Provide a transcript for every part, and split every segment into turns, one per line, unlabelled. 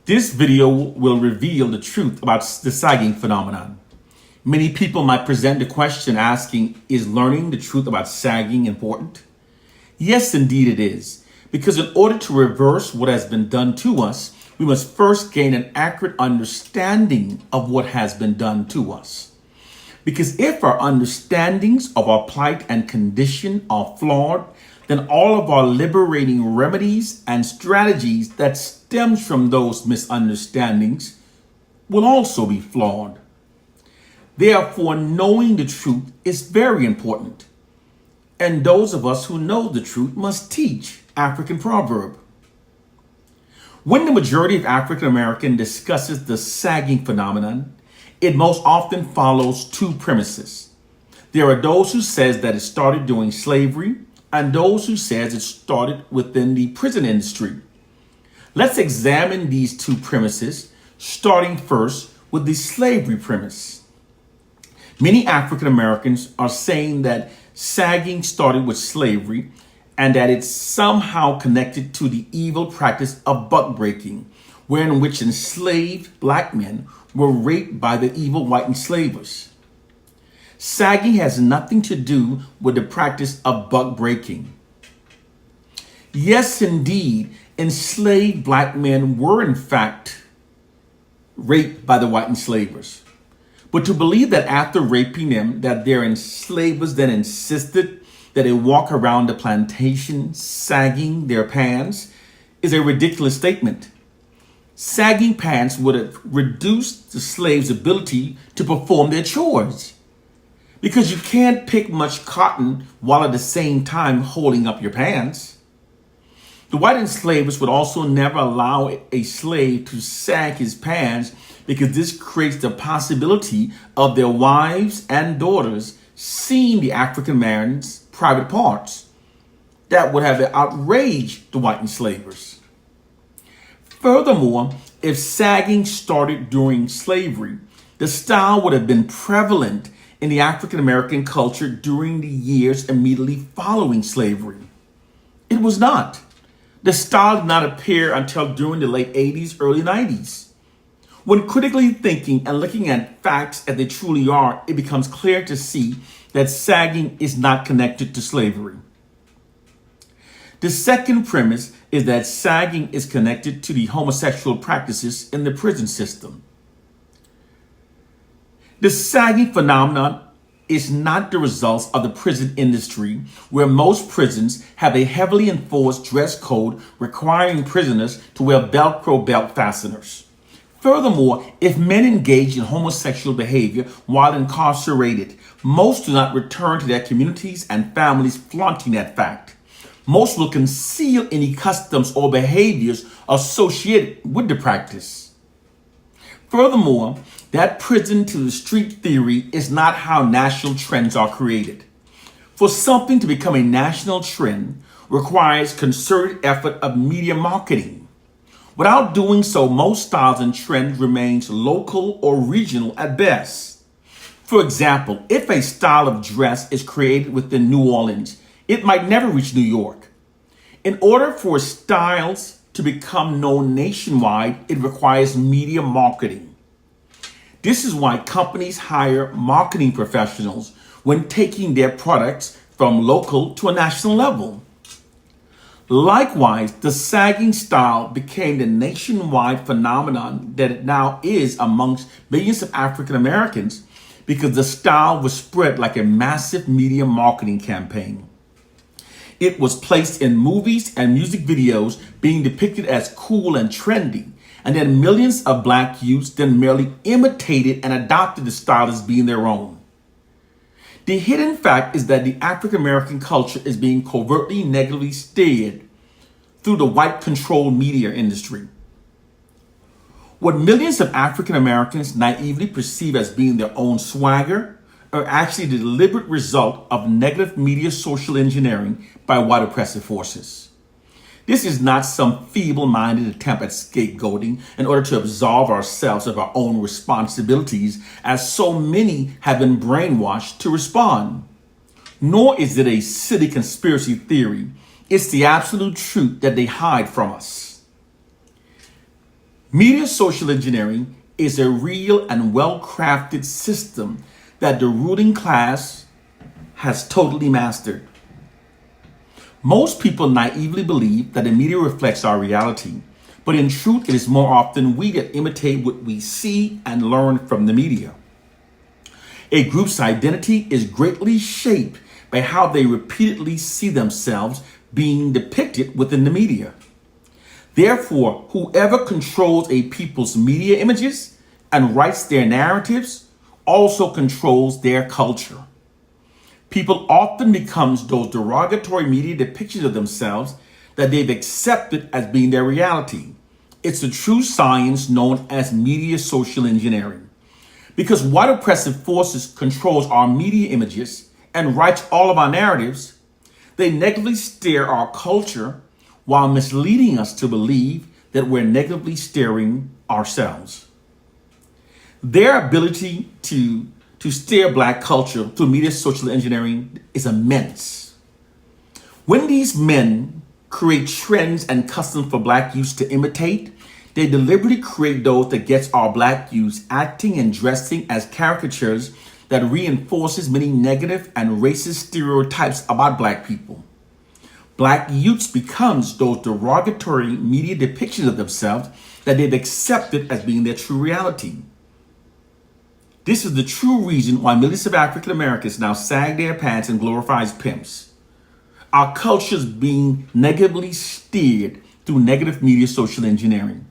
This video will reveal the truth about the sagging phenomenon. Many people might present the question asking, is learning the truth about sagging important? Yes, indeed it is. Because in order to reverse what has been done to us, we must first gain an accurate understanding of what has been done to us. Because if our understandings of our plight and condition are flawed, then all of our liberating remedies and strategies that stems from those misunderstandings will also be flawed. Therefore, knowing the truth is very important. And those of us who know the truth must teach African proverb. When the majority of African American discusses the sagging phenomenon, it most often follows two premises. There are those who says that it started during slavery and those who says it started within the prison industry. Let's examine these two premises, starting first with the slavery premise. Many African Americans are saying that sagging started with slavery and that it's somehow connected to the evil practice of buck breaking, wherein which enslaved black men were raped by the evil white enslavers. Sagging has nothing to do with the practice of buck breaking. Yes, indeed, enslaved black men were in fact raped by the white enslavers. But to believe that after raping them, that their enslavers then insisted that they walk around the plantation sagging their pants is a ridiculous statement. Sagging pants would have reduced the slaves' ability to perform their chores, because you can't pick much cotton while at the same time holding up your pants. The white enslavers would also never allow a slave to sag his pants, because this creates the possibility of their wives and daughters seeing the African man's private parts. That would have outraged the white enslavers. Furthermore, if sagging started during slavery, the style would have been prevalent in the African American culture during the years immediately following slavery. It was not. The style did not appear until during the late 80s, early 90s. When critically thinking and looking at facts as they truly are, it becomes clear to see that sagging is not connected to slavery. The second premise is that sagging is connected to the homosexual practices in the prison system. The sagging phenomenon is not the result of the prison industry, where most prisons have a heavily enforced dress code requiring prisoners to wear Velcro belt fasteners. Furthermore, if men engage in homosexual behavior while incarcerated, most do not return to their communities and families flaunting that fact. Most will conceal any customs or behaviors associated with the practice. Furthermore, that prison to the street theory is not how national trends are created. For something to become a national trend requires concerted effort of media marketing. Without doing so, most styles and trends remains local or regional at best. For example, if a style of dress is created within New Orleans, it might never reach New York. In order for styles to become known nationwide, it requires media marketing. This is why companies hire marketing professionals when taking their products from local to a national level. Likewise, the sagging style became the nationwide phenomenon that it now is amongst millions of African Americans because the style was spread like a massive media marketing campaign. It was placed in movies and music videos being depicted as cool and trendy, and then millions of black youths then merely imitated and adopted the style as being their own. The hidden fact is that the African American culture is being covertly negatively steered through the white-controlled media industry. What millions of African Americans naively perceive as being their own swagger are actually the deliberate result of negative media social engineering by white oppressive forces. This is not some feeble-minded attempt at scapegoating in order to absolve ourselves of our own responsibilities, as so many have been brainwashed to respond. Nor is it a silly conspiracy theory. It's the absolute truth that they hide from us. Media social engineering is a real and well-crafted system that the ruling class has totally mastered. Most people naively believe that the media reflects our reality, but in truth, it is more often we that imitate what we see and learn from the media. A group's identity is greatly shaped by how they repeatedly see themselves being depicted within the media. Therefore, whoever controls a people's media images and writes their narratives also controls their culture. People often become those derogatory media depictions of themselves that they've accepted as being their reality. It's a true science known as media social engineering. Because white oppressive forces controls our media images and writes all of our narratives, they negatively steer our culture while misleading us to believe that we're negatively steering ourselves. Their ability to steer Black culture through media social engineering is immense. When these men create trends and customs for Black youth to imitate, they deliberately create those that gets our Black youth acting and dressing as caricatures that reinforces many negative and racist stereotypes about Black people. Black youths becomes those derogatory media depictions of themselves that they've accepted as being their true reality. This is the true reason why millions of African Americans now sag their pants and glorify pimps. Our culture is being negatively steered through negative media social engineering.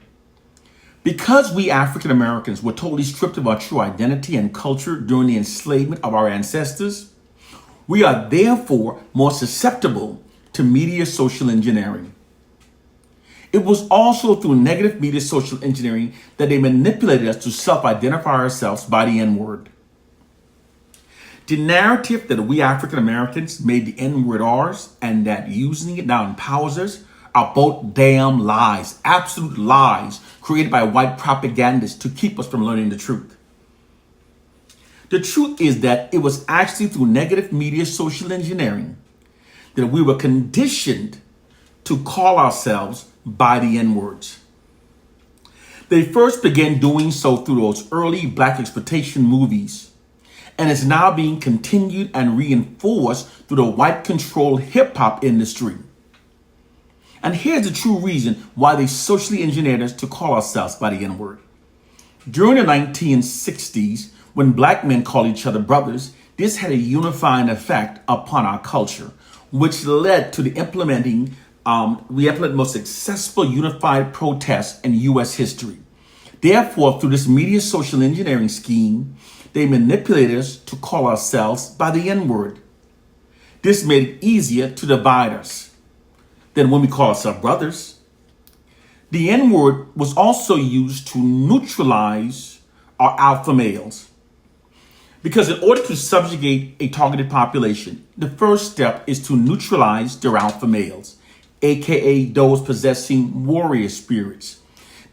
Because we African Americans were totally stripped of our true identity and culture during the enslavement of our ancestors, we are therefore more susceptible to media social engineering. It was also through negative media social engineering that they manipulated us to self-identify ourselves by the N-word. The narrative that we African Americans made the N-word ours and that using it now empowers us are both damn lies, absolute lies created by white propagandists to keep us from learning the truth. The truth is that it was actually through negative media social engineering that we were conditioned to call ourselves by the N-words. They first began doing so through those early Black exploitation movies, and it's now being continued and reinforced through the white-controlled hip-hop industry. And here's the true reason why they socially engineered us to call ourselves by the N-word. During the 1960s, when Black men called each other brothers, this had a unifying effect upon our culture, which led to the implementing the most successful unified protest in U.S. history. Therefore, through this media social engineering scheme, they manipulated us to call ourselves by the N-word. This made it easier to divide us than when we call ourselves brothers. The N-word was also used to neutralize our alpha males. Because in order to subjugate a targeted population, the first step is to neutralize their alpha males, aka those possessing warrior spirits.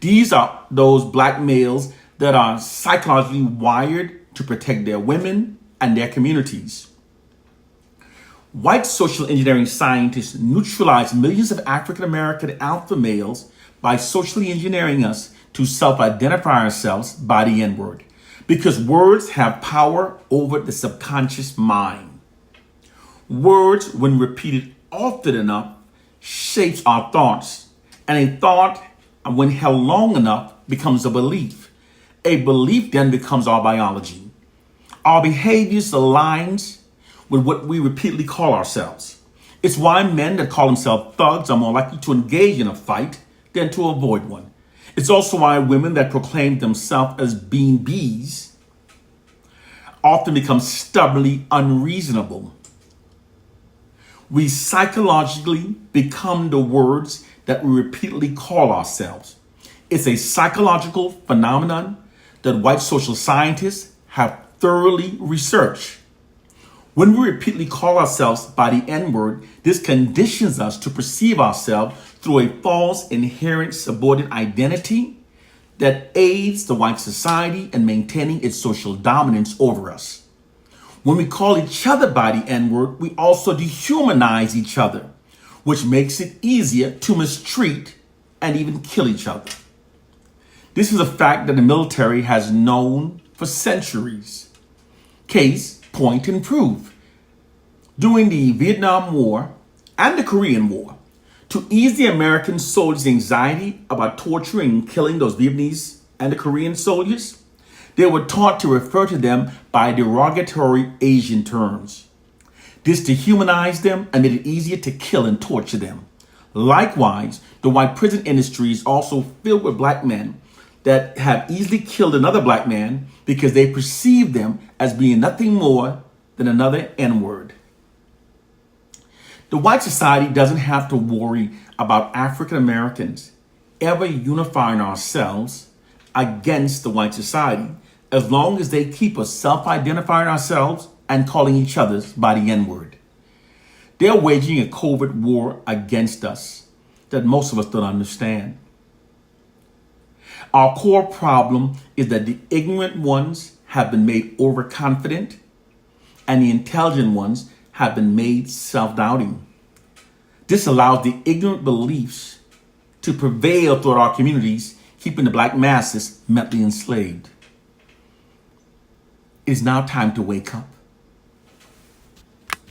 These are those Black males that are psychologically wired to protect their women and their communities. White social engineering scientists neutralize millions of African American alpha males by socially engineering us to self-identify ourselves by the N-word, because words have power over the subconscious mind. Words, when repeated often enough, shapes our thoughts, and a thought, when held long enough, becomes a belief. A belief then becomes our biology. Our behaviors aligns with what we repeatedly call ourselves. It's why men that call themselves thugs are more likely to engage in a fight than to avoid one. It's also why women that proclaim themselves as being bees often become stubbornly unreasonable. We psychologically become the words that we repeatedly call ourselves. It's a psychological phenomenon that white social scientists have thoroughly researched. When we repeatedly call ourselves by the N-word, this conditions us to perceive ourselves through a false inherent subordinate identity that aids the white society in maintaining its social dominance over us. When we call each other by the N-word, we also dehumanize each other, which makes it easier to mistreat and even kill each other. This is a fact that the military has known for centuries. Case, point, and proof. During the Vietnam War and the Korean War, to ease the American soldiers' anxiety about torturing and killing those Vietnamese and the Korean soldiers, they were taught to refer to them by derogatory Asian terms. This dehumanized them and made it easier to kill and torture them. Likewise, the white prison industry is also filled with black men that have easily killed another black man because they perceive them as being nothing more than another N-word. The white society doesn't have to worry about African Americans ever unifying ourselves against the white society as long as they keep us self-identifying ourselves and calling each other by the N-word. They're waging a covert war against us that most of us don't understand. Our core problem is that the ignorant ones have been made overconfident and the intelligent ones have been made self-doubting. This allows the ignorant beliefs to prevail throughout our communities, keeping the black masses mentally enslaved. It is now time to wake up.